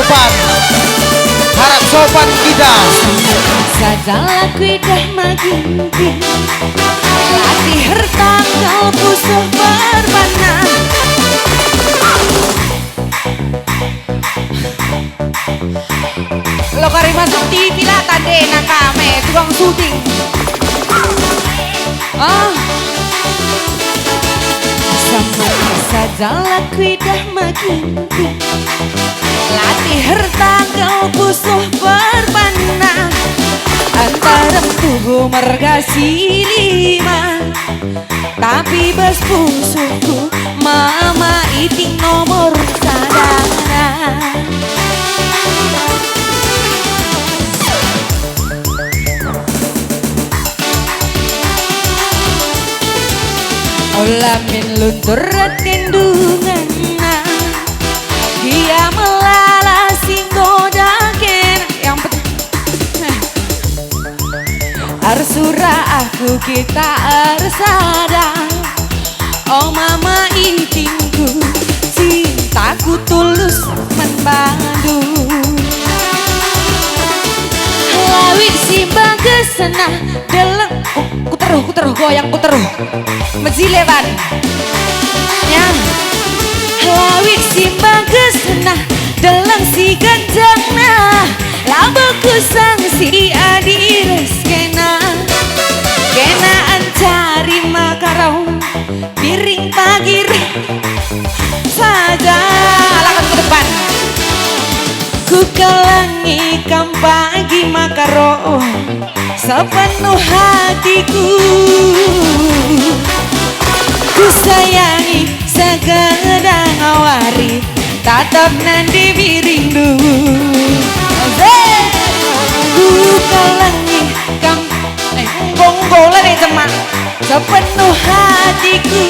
sopan, harap sopan kita. Saja laku dah makin latih hertang kau pusuh berpana. Lo kari masuk TV lah tande nakame tukang syuting. Sama saja laku dah makin latih hertang kau pusuh berpana. Antara tubuh mergasi lima, tapi bas pusuhku mama iting nomor sadana. Olamin luntur tendungan, dia melala singgodaken yang arsura aku kita arsada. Oh mama itingku, cintaku tulus membadu. Lawit si bagesena deleng ku teruh goyang ku teruh mezileban ya. Lawit si bagesena deleng si ganjangna labuku sang si adires kena ancari makarau piring pagir saja lakan ke depan ku kalangi kam pagi makaro sepenuh hatiku. Ku sayangi segala ngawari tatap nanti birindu. Ku kalangi kam gonggola deh teman sepenuh hatiku.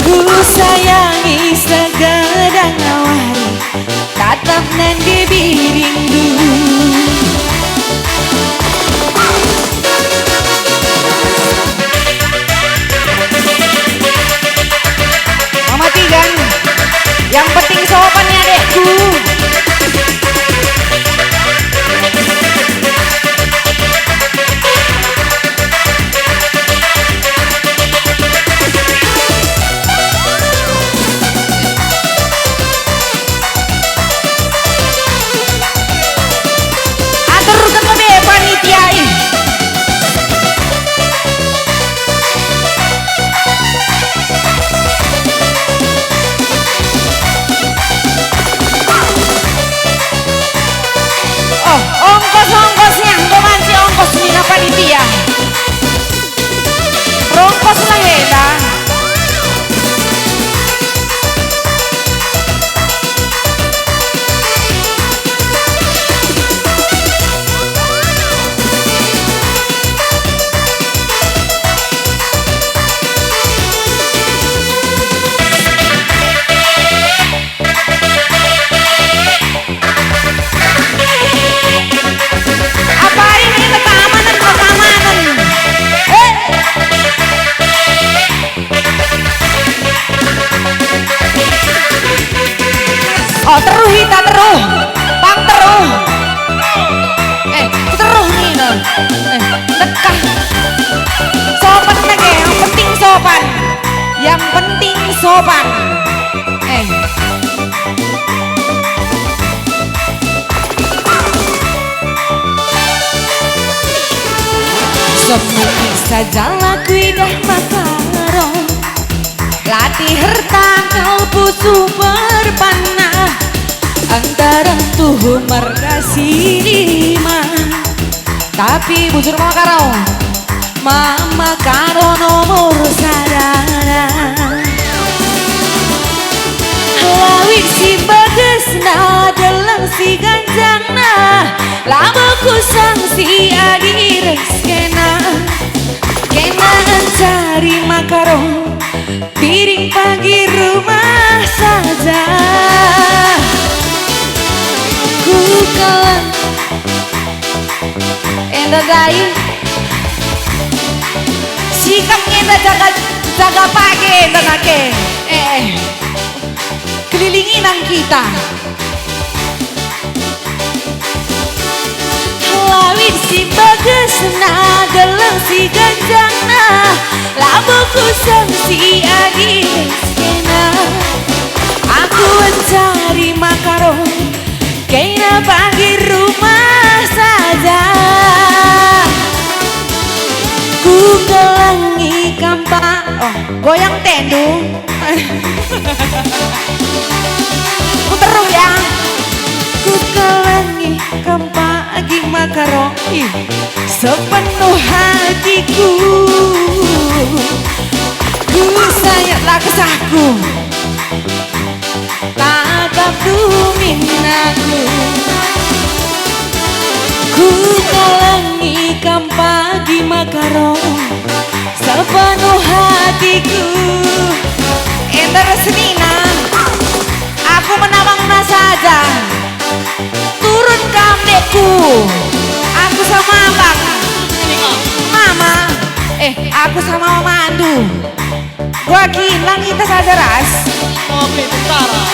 Ku sayangi segala ngawari tatap nanti birindu. Mama Tigan, yang penting sopannya adekku. Ongkos-ongkosnya, gomansi ongkos mina panitia. Rongkos lah weda. Oh teruh hita teruh, pang teruh, teruh nih no, dekah, sopan lagi, yang penting sopan, yang penting sopan, Semua saja laku dah makaro, latih hertang kau pusuh berpanah. Antara tuh mergasi lima, tapi bujur mama karo nomor sadana. Lawit si bagesna deleng si ganjangna labuku sang si adires kena cari makarong piring pagi rumah saja. Ku kalah enda gai sikap enda jaga pagi enda nake kelilingi nang kita. Lawit si bagesna geleng si ganjangna labuku sang si adi skena. Aku mencari makaron kena pagi rumah saja. Ku kelangi kampak, oh goyang tendu. Puter ya. Ku kelangi kampak lagi makaroni sepenuh hatiku. Ku sayanglah kesahku, tatap duminaku. Ku kalangi kampagi makaron sepenuh hatiku. Enter senina, aku menawang saja. Turun kamdeku, aku sama abang mama, aku sama mama Andu. Gua kilang kita saja ras. Oke, tentara.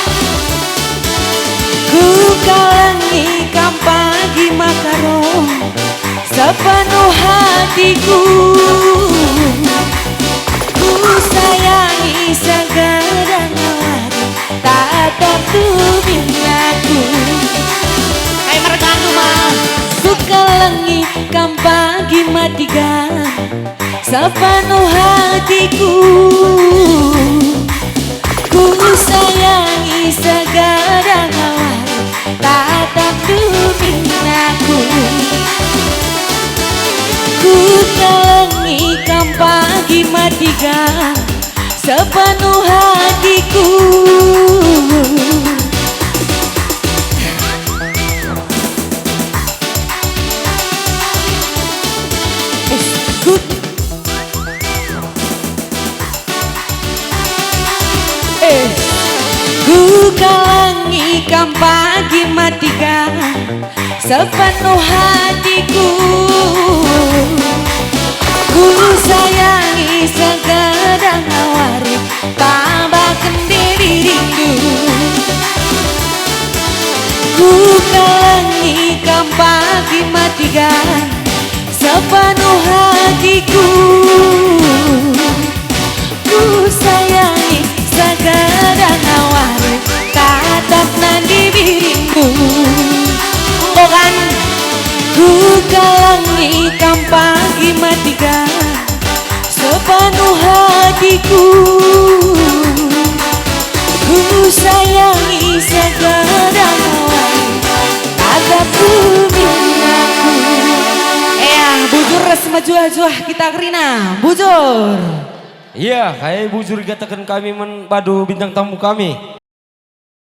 Ku kalangi kampagi makaron sepenuh hatiku. Ku sayangi segala nawari tatap duminaku. Hai mergandu mah. Ku kalangi kampagi matigan sepenuh hatiku. Ku sayangi segala nawari tatap duminaku. Ku kalangi kampagi matigan sepenuh hatiku. Ku kalangi kampagi matikan sepenuh hatiku. Ku sayangi segala nawari tambahkan diriku. Ku kalangi kampagi matikan sepenuh hatiku. Ku sayangi segala nawari tatap nandi biringku. Bukan ku kalangi kampagi matikan sepenuh hatiku. Ku sayangi segala nawari tatap duminaku. Bujur resma juah-juah kita kerina bujur. Iya, kayak bujur katakan kami men padu bintang tamu kami.